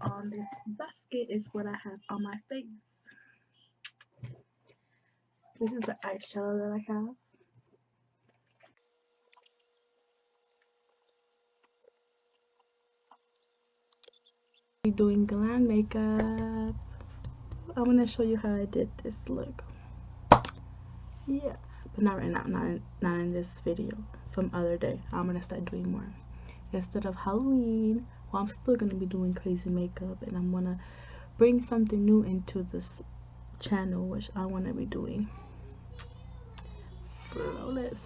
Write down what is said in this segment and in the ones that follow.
on this basket is what I have on my face. This is the eyeshadow that I have. Doing glam makeup. I'm gonna show you how I did this look. Yeah, but not right now, not in this video. Some other day I'm gonna start doing more. Instead of Halloween, well, I'm still gonna be doing crazy makeup, and I'm gonna bring something new into this channel, which I want to be doing flawless.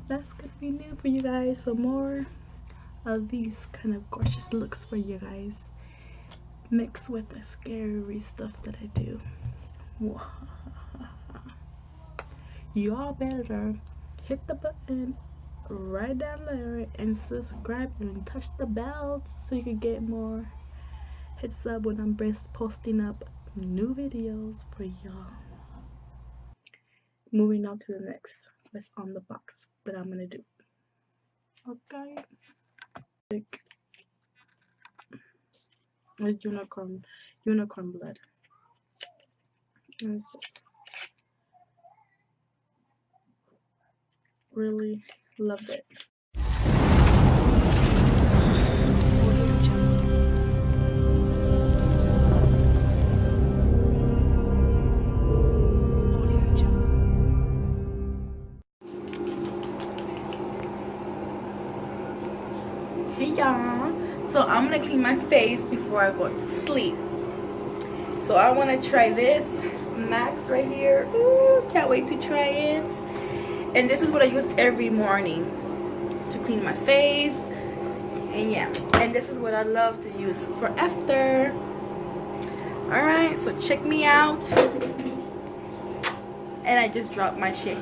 That's gonna be new for you guys. So more of these kind of gorgeous looks for you guys, mixed with the scary stuff that I do. Y'all better hit the button right down there and subscribe and touch the bell so you can get more heads up when I'm posting up new videos for y'all. Moving on to the next. What's on the box that I'm gonna do. Okay. It's unicorn blood. And it's just really loved it. Hey y'all, so I'm gonna clean my face before I go to sleep. So I want to try this Max right here. Ooh, can't wait to try it. And this is what I use every morning to clean my face. And yeah, and this is what I love to use for after. All right, so check me out. And I just dropped my shit.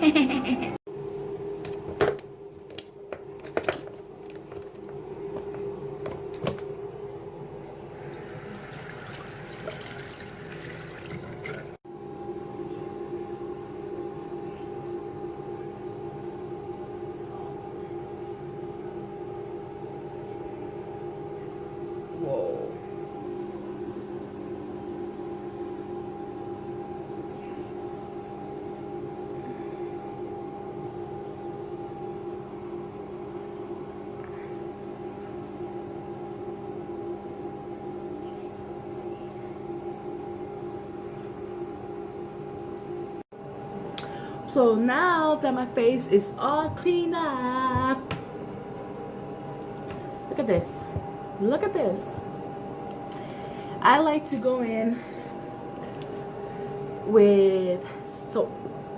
Whoa. So now that my face is all cleaned up, look at this. Look at this. I like to go in with soap.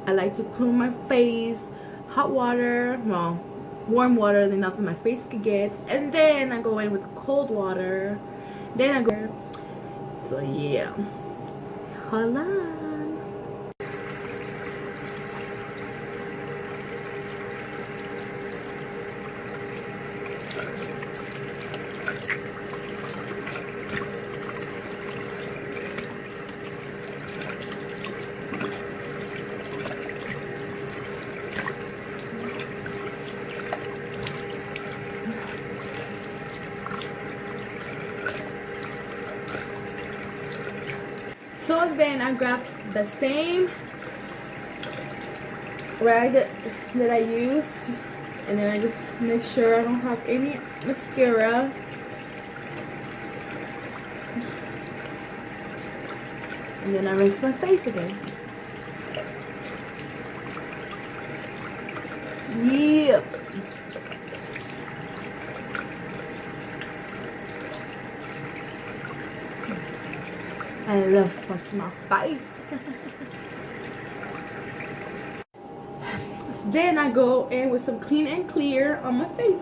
I like to clean my face, hot water, well, warm water enough that my face could get, and then I go in with cold water. Then I go. So yeah. Hold on. So then I grabbed the same rag that I used, and then I just make sure I don't have any mascara. And then I rinse my face again. Yep. I love washing my face. Then I go in with some Clean and Clear on my face.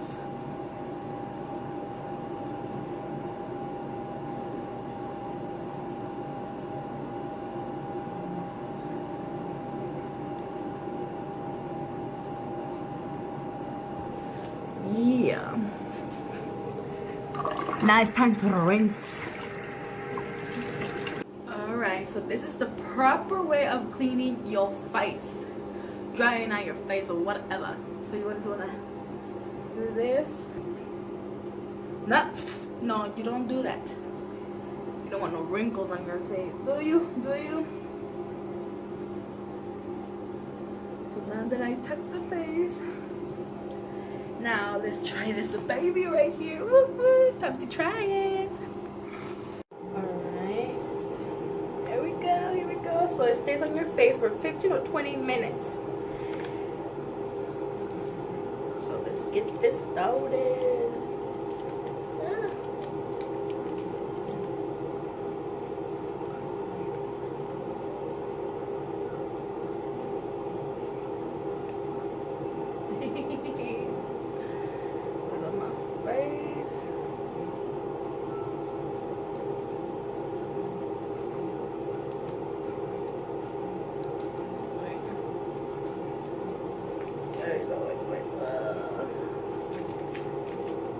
Yeah. Now it's time to rinse. Alright, so this is the proper way of cleaning your face. Drying out your face or whatever. So you just wanna do this. No, you don't do that. You don't want no wrinkles on your face, do you? Do you? So now that I tucked the face, now let's try this baby right here. Woo woo! Time to try it. Alright. Here we go, here we go. So it stays on your face for 15 or 20 minutes. So let's get this started.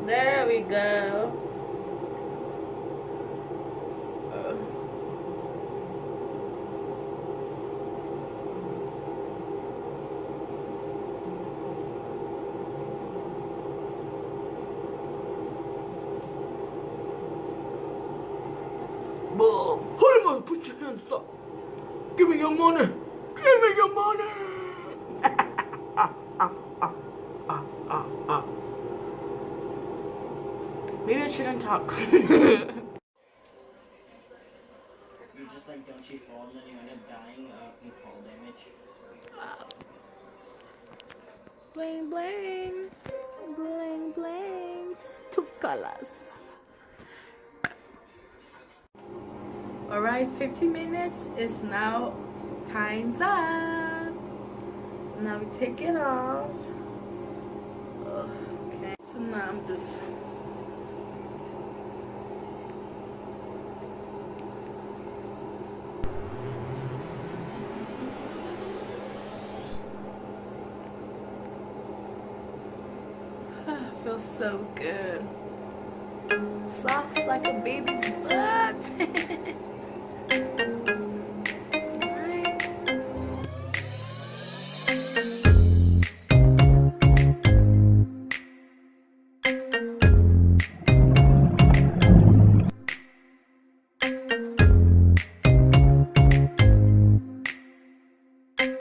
There we go. Boom. Hold on, put your hands up. Give me your money. Give me your money. Maybe I shouldn't talk. You just like, don't you fall and then you end up dying from fall damage. Bling bling. Bling bling. 2 colors. Alright, 15 minutes is now. Time's up. Now we take it off. Okay, so now I'm just feels so good. Soft like a baby's butt.